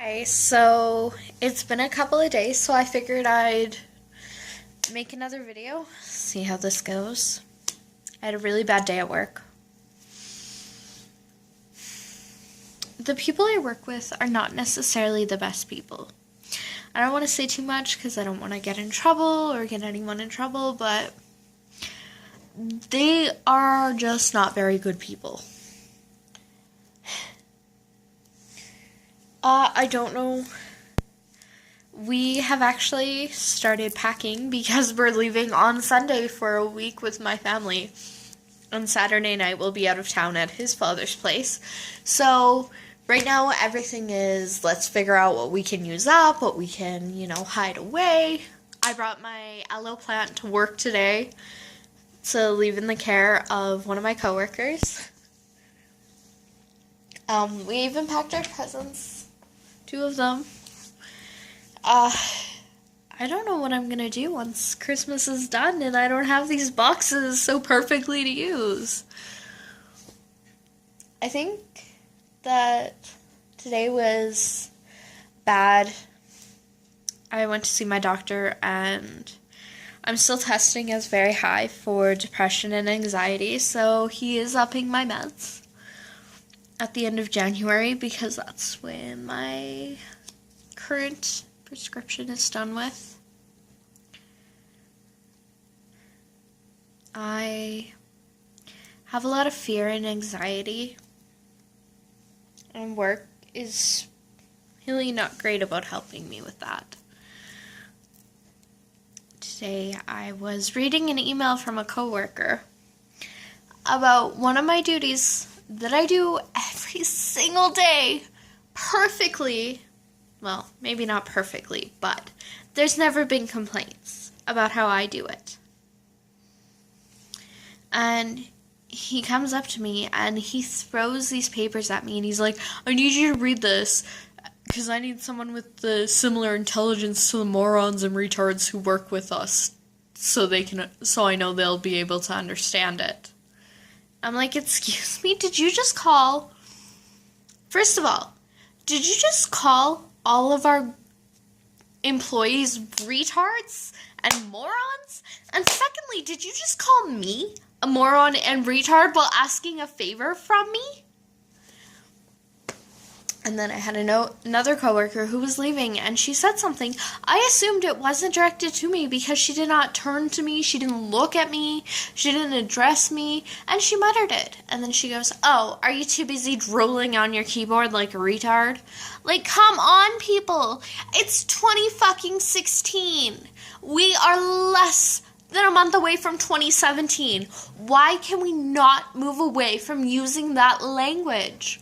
Hi, so it's been a couple of days, so I figured I'd make another video, see how this goes. I had a really bad day at work. The people I work with are not necessarily the best people. I don't want to say too much because I don't want to get in trouble or get anyone in trouble, but they are just not very good people. I don't know. We have actually started packing because we're leaving on Sunday for a week with my family. On Saturday night, we'll be out of town at his father's place. So right now, everything is, let's figure out what we can use up, what we can, hide away. I brought my aloe plant to work today to leave in the care of one of my coworkers. We even packed our presents, 2 of them. I don't know what I'm gonna do once Christmas is done and I don't have these boxes so perfectly to use. I think that today was bad. I went to see my doctor and I'm still testing as very high for depression and anxiety, so he is upping my meds at the end of January because that's when my current prescription is done with. I have a lot of fear and anxiety, and work is really not great about helping me with that. Today I was reading an email from a coworker about one of my duties that I do every single day perfectly. Well, maybe not perfectly, but there's never been complaints about how I do it. And he comes up to me and he throws these papers at me and he's like, I need you to read this because I need someone with the similar intelligence to the morons and retards who work with us so I know they'll be able to understand it. I'm like, excuse me, first of all, did you just call all of our employees retards and morons? And secondly, did you just call me a moron and retard while asking a favor from me? And then I had another coworker who was leaving and she said something. I assumed it wasn't directed to me because she did not turn to me, she didn't look at me, she didn't address me, and she muttered it. And then she goes, oh, are you too busy drooling on your keyboard like a retard? Like, come on, people. It's 2016. We are less than a month away from 2017. Why can we not move away from using that language?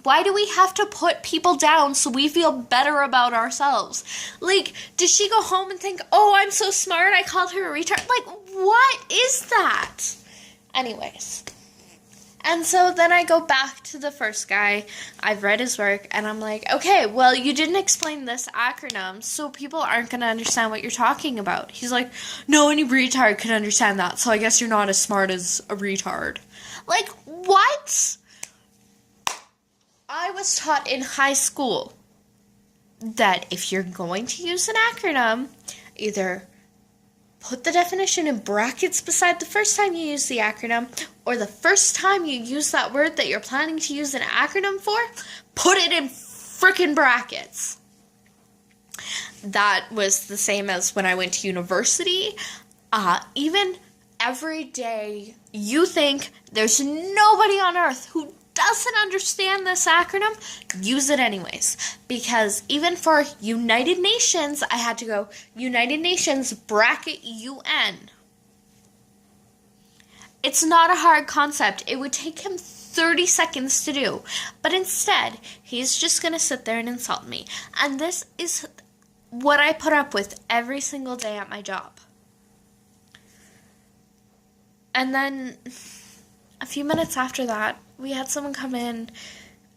Why do we have to put people down so we feel better about ourselves? Like, did she go home and think, oh, I'm so smart, I called her a retard? Like, what is that? Anyways. And so then I go back to the first guy. I've read his work, and I'm like, okay, well, you didn't explain this acronym, so people aren't going to understand what you're talking about. He's like, no, any retard can understand that, so I guess you're not as smart as a retard. Like, what? I was taught in high school that if you're going to use an acronym, either put the definition in brackets beside the first time you use the acronym, or the first time you use that word that you're planning to use an acronym for, put it in frickin' brackets. That was the same as when I went to university. Even every day, you think there's nobody on earth who doesn't understand this acronym, use it anyways. Because even for United Nations, I had to go United Nations bracket UN. It's not a hard concept. It would take him 30 seconds to do. But instead, he's just going to sit there and insult me. And this is what I put up with every single day at my job. And then a few minutes after that, we had someone come in,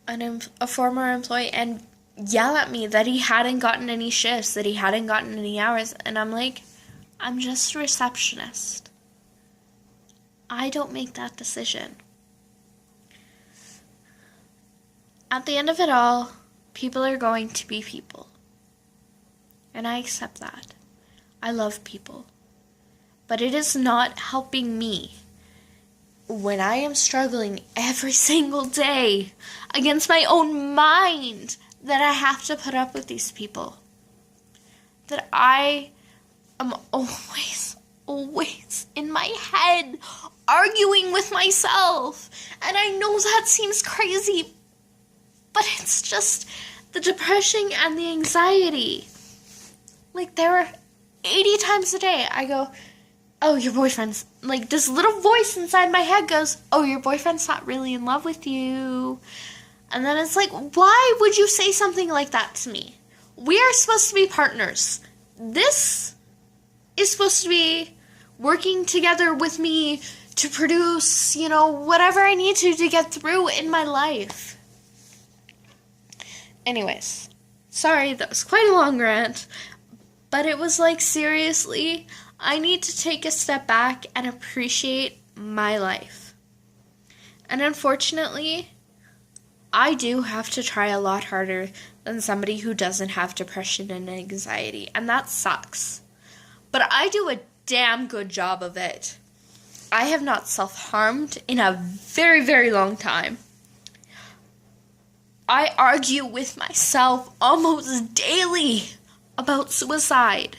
a former employee, and yell at me that he hadn't gotten any shifts, that he hadn't gotten any hours. And I'm like, I'm just a receptionist. I don't make that decision. At the end of it all, People are going to be people. And I accept that. I love people. But it is not helping me when I am struggling every single day against my own mind that I have to put up with these people. That I am always in my head arguing with myself. And I know that seems crazy, but it's just the depression and the anxiety. Like, there are 80 times a day I go, oh, your boyfriend's, like, this little voice inside my head goes, oh, your boyfriend's not really in love with you. And then it's like, why would you say something like that to me? We are supposed to be partners. This is supposed to be working together with me to produce, whatever I need to get through in my life. Anyways, sorry, that was quite a long rant, but it was like, seriously, I need to take a step back and appreciate my life. And unfortunately, I do have to try a lot harder than somebody who doesn't have depression and anxiety, and that sucks. But I do a damn good job of it. I have not self-harmed in a very, very long time. I argue with myself almost daily about suicide,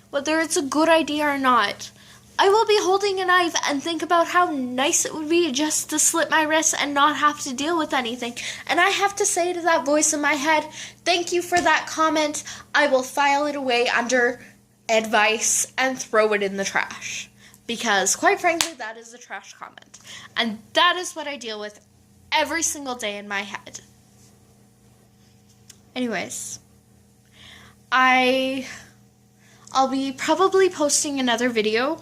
whether it's a good idea or not. I will be holding a knife and think about how nice it would be just to slit my wrist and not have to deal with anything. And I have to say to that voice in my head, thank you for that comment. I will file it away under advice and throw it in the trash. Because, quite frankly, that is a trash comment. And that is what I deal with every single day in my head. Anyways, I'll be probably posting another video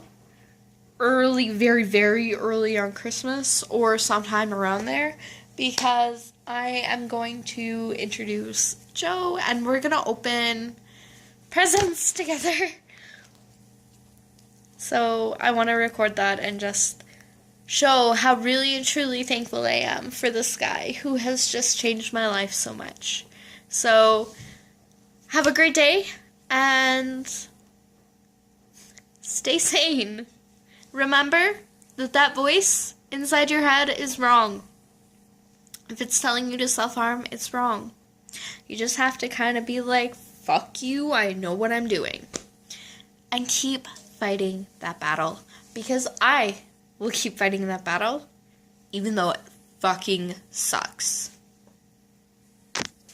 early, very, very early on Christmas or sometime around there, because I am going to introduce Joe and we're going to open presents together. So I want to record that and just show how really and truly thankful I am for this guy who has just changed my life so much. So have a great day and stay sane. Remember that voice inside your head is wrong. If it's telling you to self-harm, it's wrong. You just have to kind of be like, fuck you, I know what I'm doing. And keep fighting that battle. Because I will keep fighting that battle, even though it fucking sucks.